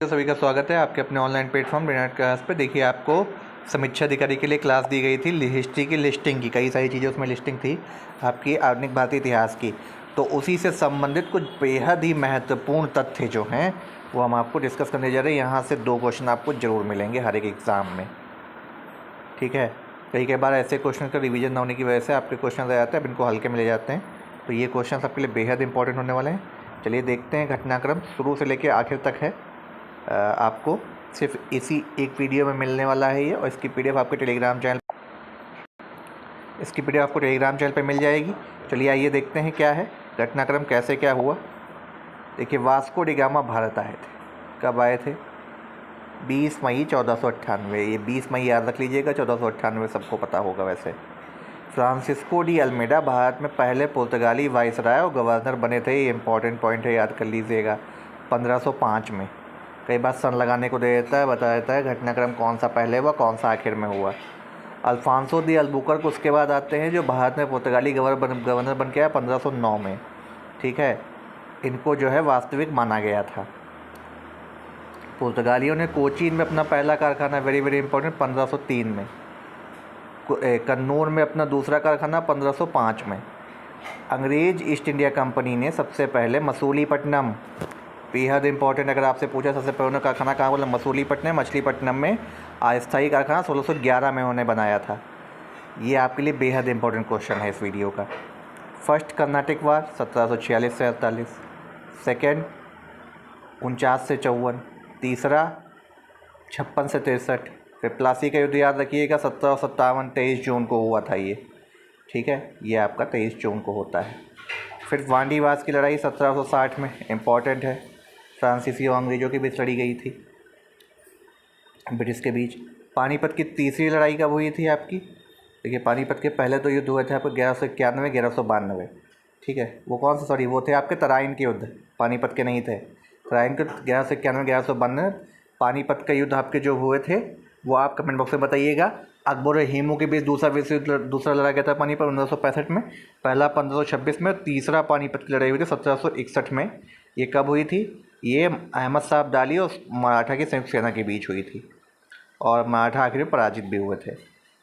तो सभी का स्वागत है आपके अपने ऑनलाइन प्लेटफॉर्म बिना क्लास पे। देखिए, आपको समीक्षा अधिकारी के लिए क्लास दी गई थी हिस्ट्री की लिस्टिंग की, कई सारी चीज़ें उसमें लिस्टिंग थी आपकी आधुनिक भारतीय इतिहास की। तो उसी से संबंधित कुछ बेहद ही महत्वपूर्ण तथ्य जो हैं वो हम आपको डिस्कस करने जा रहे हैं। यहाँ से 2 क्वेश्चन आपको ज़रूर मिलेंगे हर एक एग्ज़ाम में, ठीक है। कई बार ऐसे क्वेश्चन का रिवीजन ना होने की वजह से आपके क्वेश्चन आ जाते हैं, अब इनको हल्के में ले जाते हैं। तो ये क्वेश्चन आपके लिए बेहद इंपॉर्टेंट होने वाले हैं। चलिए देखते हैं, घटनाक्रम शुरू से लेकर आखिर तक है। आपको सिर्फ इसी एक वीडियो में मिलने वाला है ये, और इसकी पीडीएफ आपके टेलीग्राम चैनल पे मिल जाएगी। चलिए आइए देखते हैं क्या है घटनाक्रम, कैसे क्या हुआ। देखिए, वास्को डी गामा भारत आए थे। कब आए थे? 20 मई 1498। ये 20 मई याद रख लीजिएगा, 1498 सबको पता होगा वैसे। फ्रांसिस्को डी अल्मेडा भारत में पहले पुर्तगाली वाइसराय और गवर्नर बने थे। ये इंपॉर्टेंट पॉइंट है, याद कर लीजिएगा। 1505 में। कई बार सन लगाने को दे देता है, बता देता है घटनाक्रम कौन सा पहले हुआ कौन सा आखिर में हुआ। अल्फांसो दी अल्बुकर्क उसके बाद आते हैं, जो भारत में पुर्तगाली गवर्नर बन के आया 1509 में, ठीक है। इनको जो है वास्तविक माना गया था। पुर्तगालियों ने कोचीन में अपना पहला कारखाना, वेरी वेरी इंपॉर्टेंट, 1503 में। कन्नौर में अपना दूसरा कारखाना 1505 में। अंग्रेज ईस्ट इंडिया कंपनी ने सबसे पहले मसूलीपट्टनम, बेहद इंपॉर्टेंट, अगर आपसे पूछा सबसे पहले कारखाना कहाँ बोला, मसूलीपट्टनम, मछलीपट्टनम में अस्थायी कारखाना 1611 में उन्होंने बनाया था। ये आपके लिए बेहद इंपॉर्टेंट क्वेश्चन है इस वीडियो का। फर्स्ट कर्नाटिक वार 1746 से 48, सेकेंड 49 से 54, तीसरा 56 से 63, फिर प्लासी का युद्ध याद रखिएगा 1757, 23 जून को हुआ था ये, ठीक है। ये आपका 23 जून को होता है। फिर वांडीवास की लड़ाई 1760 में, इंपॉर्टेंट है। फ्रांसीसी और अंग्रेज़ों के बीच लड़ी गई थी, ब्रिटिश के बीच। पानीपत की तीसरी लड़ाई कब हुई थी आपकी? देखिए, पानीपत के पहले तो युद्ध हुए थे आपको 1191, 1192, ठीक है। वो कौन सा, सॉरी, वो थे आपके तराइन के युद्ध, पानीपत के नहीं थे। तराइन के 1191, 1192 पानीपत का युद्ध आपके जो हुए थे वो आप कमेंट बॉक्स में बताइएगा। अकबर और हेमू के बीच दूसरा लड़ा गया था पानीपत 1565 में, पहला 1526 में, तीसरा पानीपत की लड़ाई हुई थी 1761 में। ये कब हुई थी? ये अहमद शाह अब्दाली और मराठा की संयुक्त सेना के बीच हुई थी, और मराठा आखिर में पराजित भी हुए थे।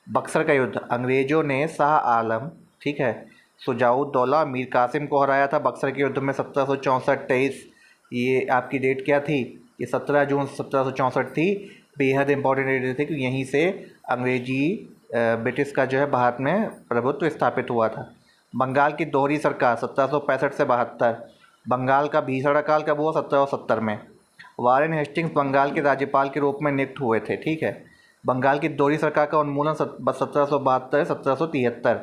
बक्सर का युद्ध, अंग्रेज़ों ने शाह आलम, ठीक है, शुजाउद्दौला, मीर कासिम को हराया था बक्सर के युद्ध में 1764-23। ये आपकी डेट क्या थी? ये 17 जून 1764 थी। बेहद इंपॉर्टेंट डेट थी, क्योंकि यहीं से अंग्रेजी ब्रिटिश का जो है भारत में प्रभुत्व स्थापित हुआ था। बंगाल की दोहरी सरकार 1765 से 72। बंगाल का भीषण काल कब हुआ? 1770 में। वारेन हेस्टिंग्स बंगाल के राज्यपाल के रूप में नियुक्त हुए थे, ठीक है। बंगाल की दोहरी सरकार का उन्मूलन 1772 1773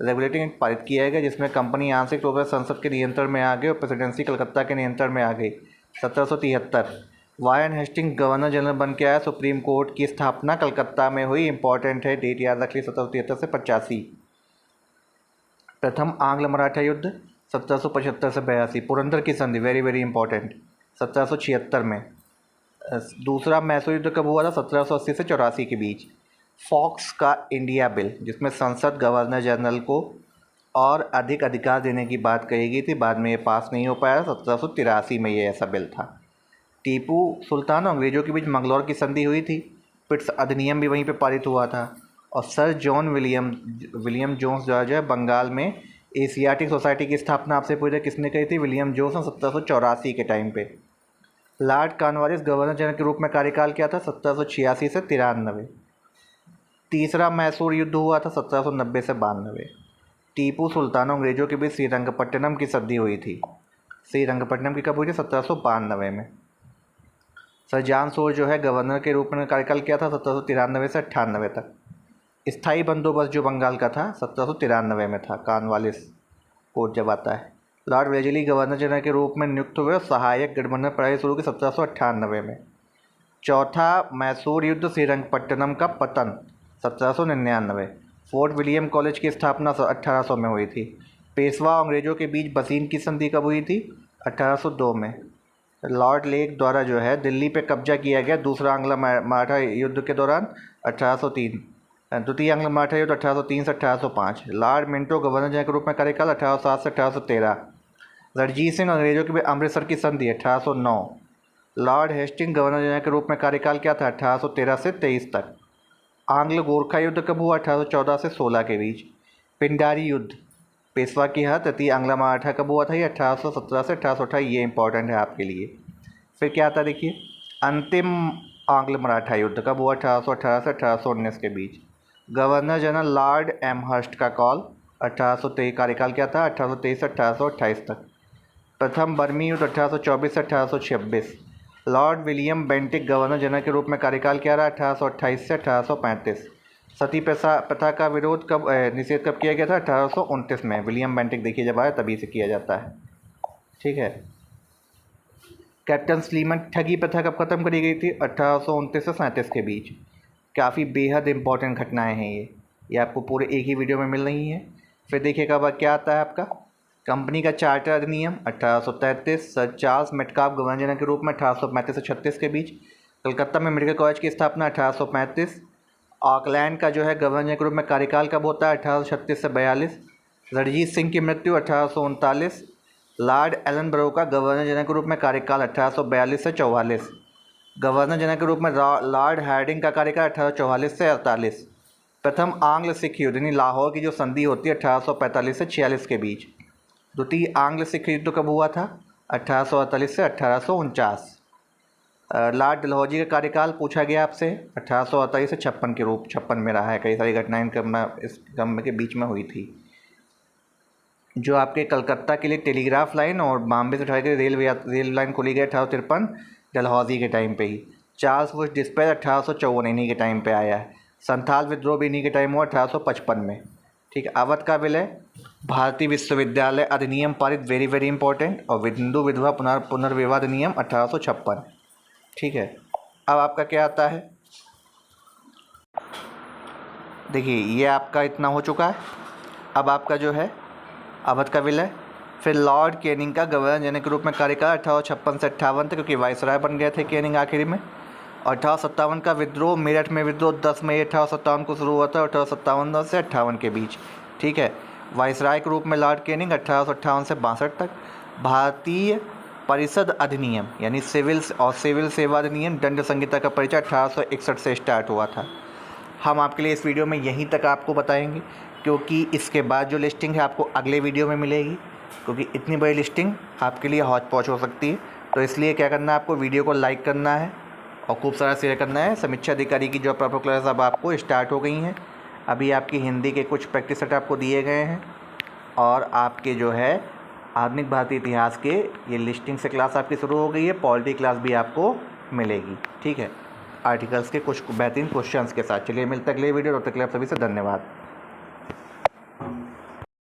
रेगुलेटिंग एक्ट पारित किया गया, जिसमें कंपनी आंशिक रूप से संसद के नियंत्रण में आ गई और प्रेसिडेंसी कलकत्ता के नियंत्रण में आ गई 1773। वारेन हेस्टिंग्स गवर्नर जनरल बन के आया। सुप्रीम कोर्ट की स्थापना कलकत्ता में हुई, इंपॉर्टेंट है, डेट याद रख ली, 1773 से 85। प्रथम आंग्ल मराठा युद्ध 1775 से 82। पुरंदर की संधि, वेरी वेरी इंपॉर्टेंट, 1776 में। दूसरा मैसूर युद्ध कब हुआ था? 1780 से 84 के बीच। फॉक्स का इंडिया बिल, जिसमें संसद गवर्नर जनरल को और अधिक अधिकार देने की बात कही गई थी, बाद में ये पास नहीं हो पाया, 1783 में ये ऐसा बिल था। टीपू सुल्तान और अंग्रेज़ों के बीच मंगलौर की संधि हुई थी, पिट्स अधिनियम भी वहीं पे पारित हुआ था। और सर जॉन विलियम जोन्स जो है बंगाल में एशियाटिक सोसाइटी की स्थापना आपसे पूछा किसने कही थी? विलियम जोन्स ने 1784 के टाइम पे। लॉर्ड कॉर्नवालिस गवर्नर जनरल के रूप में कार्यकाल किया था 1786 से 93। तीसरा मैसूर युद्ध हुआ था 1790 से 92। टीपू सुल्तान और अंग्रेज़ों के बीच श्रीरंगपट्टनम की संधि हुई थी। श्रीरंगपट्टनम की कब हुई थी? 1792 में। सर जॉन शोर जो है गवर्नर के रूप में कार्यकाल किया था 1793 से 98 तक। स्थायी बंदोबस्त जो बंगाल का था 1793 में था, कॉर्नवालिस कोर्ट जब आता है। लॉर्ड वेलेस्ली गवर्नर जनरल के रूप में नियुक्त हुए और सहायक गठबंधन पढ़ाई शुरू की 1798 में। चौथा मैसूर युद्ध, श्रीरंगपट्टनम का पतन 1799। फोर्ट विलियम कॉलेज की स्थापना 1800 में हुई थी। पेशवा और अंग्रेज़ों के बीच बसीन की संधि कब हुई थी? 1802 में। लॉर्ड लेक द्वारा जो है दिल्ली पे कब्जा किया गया दूसरा आंग्ल मराठा युद्ध के दौरान 1803। द्वितीय आंग्ल मराठा युद्ध 1803 से 1805। लॉर्ड मिंटो गवर्नर जनरल के रूप में कार्यकाल 1807 से 1813। रणजीत सिंह अंग्रेजों के बीच अमृतसर की संधि 1809। लॉर्ड हेस्टिंग गवर्नर जनरल के रूप में कार्यकाल क्या था? 1813 से 23 तक। आंग्ल गोरखा युद्ध कब हुआ? 1814 से 16 के बीच। पिंडारी युद्ध, पेशवा की हत्या, तृतीय आंग्ल मराठा कब हुआ था? ये 1817 से 1828। ये इंपॉर्टेंट है आपके लिए। फिर क्या आता है देखिए, अंतिम आंग्ल मराठा युद्ध कब हुआ? 1818 से 1819 के बीच। गवर्नर जनरल लॉर्ड एमहर्स्ट का कॉल, 1823। कार्यकाल क्या था? 1823 से 1828 तक। प्रथम बर्मी युद्ध 1824 से 1826। Lord William Bentinck governor general के रूप में कार्यकाल क्या रहा? 1828 से 1835। सती प्रथा का विरोध कब निषेध कब किया गया था? 1829 में। विलियम बेंटिक देखिए जब आया तभी से किया जाता है, ठीक है। कैप्टन स्लीमन ठगी प्रथा कब खत्म करी गई थी? 1829 से 37 के बीच। काफ़ी बेहद इंपॉर्टेंट घटनाएं हैं ये आपको पूरे एक ही वीडियो में मिल रही हैं। फिर देखिए कब क्या आता है आपका, कंपनी का चार्टर अधिनियम 1833। Sir Charles Metcalfe governor general के रूप में 1835 से 36 के बीच। कलकत्ता में मेडिकल कॉलेज की स्थापना 1835। ऑकलैंड का जो है गवर्नर जनरल के रूप में कार्यकाल कब होता है? 1836 से 42। रणजीत सिंह की मृत्यु 1839। लॉर्ड एलन ब्रो का गवर्नर जनरल के रूप में कार्यकाल 1842 से 44। गवर्नर जनरल के रूप में लॉर्ड हार्डिंग का कार्यकाल 1844 से 48। प्रथम आंग्ल सिख युद्ध यानी लाहौर की जो संधि होती है 1845 से 46 के बीच। द्वितीय आंग्ल सिख युद्ध कब हुआ था? 1848 से 1849। लॉर्ड डलहौजी का कार्यकाल पूछा गया आपसे 1848 से 56 में रहा है। कई सारी घटनाएं इस क्रम के बीच में हुई थी। जो आपके कलकत्ता के लिए टेलीग्राफ लाइन और बॉम्बे से उठाई गई रेल लाइन खोली गई 1853 डलहौजी के टाइम पे ही। चार्ल्स वुड डिस्पैच 1854 इन्हीं के टाइम पे आया है। संथाल विद्रोह भी इन्हीं के टाइम हुआ 1855 में, ठीक है। अवध का विलय, भारतीय विश्वविद्यालय अधिनियम पारित, वेरी वेरी इंपॉर्टेंट। और हिंदू विधवा पुनर्विवाह अधिनियम 1856, ठीक है। अब आपका क्या आता है, देखिए ये आपका इतना हो चुका है। अब आपका जो है अवध का विलय। फिर लॉर्ड कैनिंग का गवर्नर जनरल के रूप में कार्यकाल 1856 से 58 तक, क्योंकि वाइसराय बन गए थे कैनिंग आखिरी में। और 1857 का विद्रोह, मेरठ में विद्रोह 10 मई 1857 को शुरू हुआ था, 1857 से 58 के बीच, ठीक है। वाइसराय के रूप में लॉर्ड कैनिंग 1858 से 62 तक। भारतीय परिषद अधिनियम यानी सिविल सेवा अधिनियम दंड संहिता का परिचय 1861 से स्टार्ट हुआ था। हम आपके लिए इस वीडियो में यहीं तक आपको बताएंगे, क्योंकि इसके बाद जो लिस्टिंग है आपको अगले वीडियो में मिलेगी, क्योंकि इतनी बड़ी लिस्टिंग आपके लिए हौच पौच हो सकती है। तो इसलिए क्या करना है, आपको वीडियो को लाइक करना है और खूब सारा शेयर करना है। समीक्षा अधिकारी की जो प्रॉपर क्लास अब आपको स्टार्ट हो गई हैं। अभी आपकी हिंदी के कुछ प्रैक्टिस सेट आपको दिए गए हैं और आपके जो है आधुनिक भारतीय इतिहास के ये लिस्टिंग से क्लास आपकी शुरू हो गई है। पॉलिटी क्लास भी आपको मिलेगी, ठीक है, आर्टिकल्स के कुछ बेहतरीन क्वेश्चंस के साथ। चलिए मिलते हैं अगले वीडियो, तब तक के लिए आप सभी से धन्यवाद।